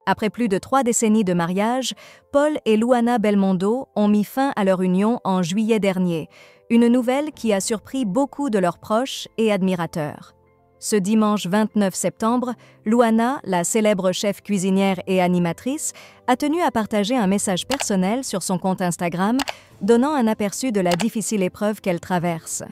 Après plus de 3 décennies de mariage, Paul et Luana Belmondo ont mis fin à leur union en juillet dernier, une nouvelle qui a surpris beaucoup de leurs proches et admirateurs. Ce dimanche 29 septembre, Luana, la célèbre chef cuisinière et animatrice, a tenu à partager un message personnel sur son compte Instagram, donnant un aperçu de la difficile épreuve qu'elle traverse.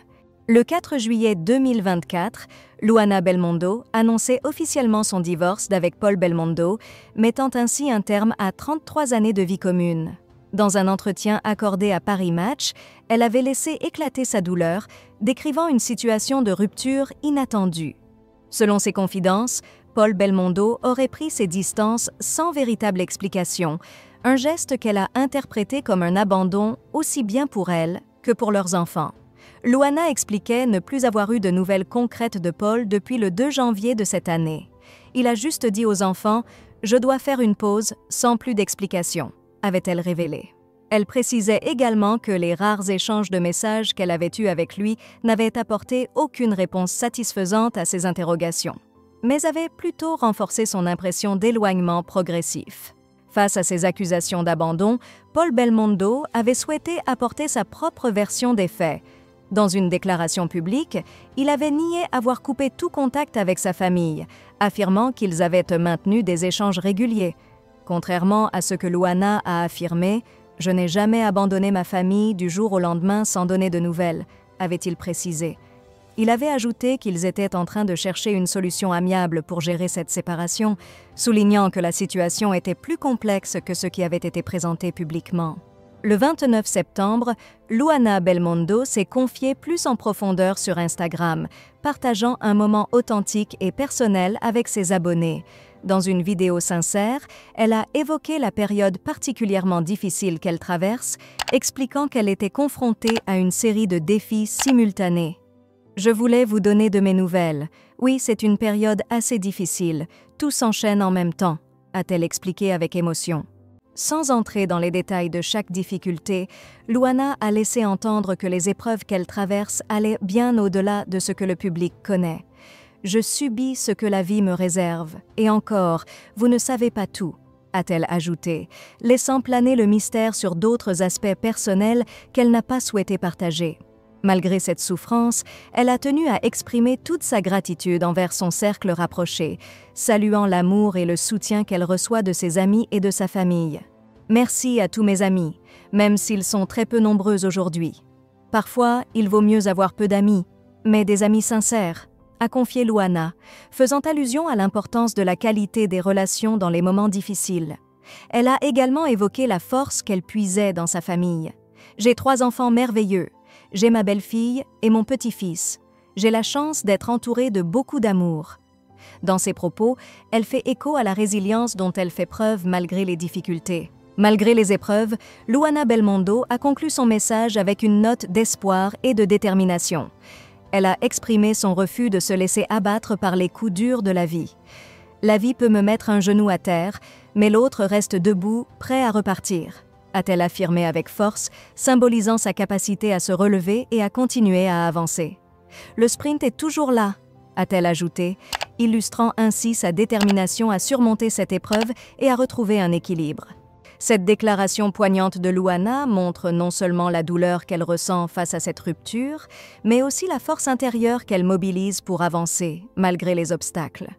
Le 4 juillet 2024, Luana Belmondo annonçait officiellement son divorce d'avec Paul Belmondo, mettant ainsi un terme à 33 années de vie commune. Dans un entretien accordé à Paris Match, elle avait laissé éclater sa douleur, décrivant une situation de rupture inattendue. Selon ses confidences, Paul Belmondo aurait pris ses distances sans véritable explication, un geste qu'elle a interprété comme un abandon aussi bien pour elle que pour leurs enfants. Luana expliquait ne plus avoir eu de nouvelles concrètes de Paul depuis le 2 janvier de cette année. Il a juste dit aux enfants « Je dois faire une pause sans plus d'explications », avait-elle révélé. Elle précisait également que les rares échanges de messages qu'elle avait eus avec lui n'avaient apporté aucune réponse satisfaisante à ses interrogations, mais avaient plutôt renforcé son impression d'éloignement progressif. Face à ces accusations d'abandon, Paul Belmondo avait souhaité apporter sa propre version des faits. Dans une déclaration publique, il avait nié avoir coupé tout contact avec sa famille, affirmant qu'ils avaient maintenu des échanges réguliers. Contrairement à ce que Luana a affirmé, « Je n'ai jamais abandonné ma famille du jour au lendemain sans donner de nouvelles », avait-il précisé. Il avait ajouté qu'ils étaient en train de chercher une solution amiable pour gérer cette séparation, soulignant que la situation était plus complexe que ce qui avait été présenté publiquement. Le 29 septembre, Luana Belmondo s'est confiée plus en profondeur sur Instagram, partageant un moment authentique et personnel avec ses abonnés. Dans une vidéo sincère, elle a évoqué la période particulièrement difficile qu'elle traverse, expliquant qu'elle était confrontée à une série de défis simultanés. « Je voulais vous donner de mes nouvelles. Oui, c'est une période assez difficile. Tout s'enchaîne en même temps », a-t-elle expliqué avec émotion. Sans entrer dans les détails de chaque difficulté, Luana a laissé entendre que les épreuves qu'elle traverse allaient bien au-delà de ce que le public connaît. « Je subis ce que la vie me réserve, et encore, vous ne savez pas tout », a-t-elle ajouté, laissant planer le mystère sur d'autres aspects personnels qu'elle n'a pas souhaité partager. Malgré cette souffrance, elle a tenu à exprimer toute sa gratitude envers son cercle rapproché, saluant l'amour et le soutien qu'elle reçoit de ses amis et de sa famille. « Merci à tous mes amis, même s'ils sont très peu nombreux aujourd'hui. Parfois, il vaut mieux avoir peu d'amis, mais des amis sincères », a confié Luana, faisant allusion à l'importance de la qualité des relations dans les moments difficiles. Elle a également évoqué la force qu'elle puisait dans sa famille. « J'ai 3 enfants merveilleux. J'ai ma belle-fille et mon petit-fils. J'ai la chance d'être entourée de beaucoup d'amour. » Dans ses propos, elle fait écho à la résilience dont elle fait preuve malgré les difficultés. Malgré les épreuves, Luana Belmondo a conclu son message avec une note d'espoir et de détermination. Elle a exprimé son refus de se laisser abattre par les coups durs de la vie. « La vie peut me mettre un genou à terre, mais l'autre reste debout, prêt à repartir », a-t-elle affirmé avec force, symbolisant sa capacité à se relever et à continuer à avancer. « Le sprint est toujours là », a-t-elle ajouté, illustrant ainsi sa détermination à surmonter cette épreuve et à retrouver un équilibre. Cette déclaration poignante de Luana montre non seulement la douleur qu'elle ressent face à cette rupture, mais aussi la force intérieure qu'elle mobilise pour avancer, malgré les obstacles.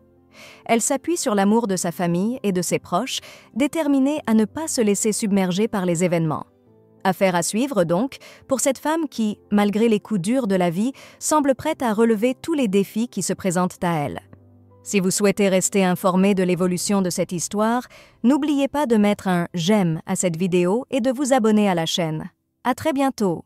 Elle s'appuie sur l'amour de sa famille et de ses proches, déterminée à ne pas se laisser submerger par les événements. Affaire à suivre donc, pour cette femme qui, malgré les coups durs de la vie, semble prête à relever tous les défis qui se présentent à elle. Si vous souhaitez rester informé de l'évolution de cette histoire, n'oubliez pas de mettre un « j'aime » à cette vidéo et de vous abonner à la chaîne. À très bientôt!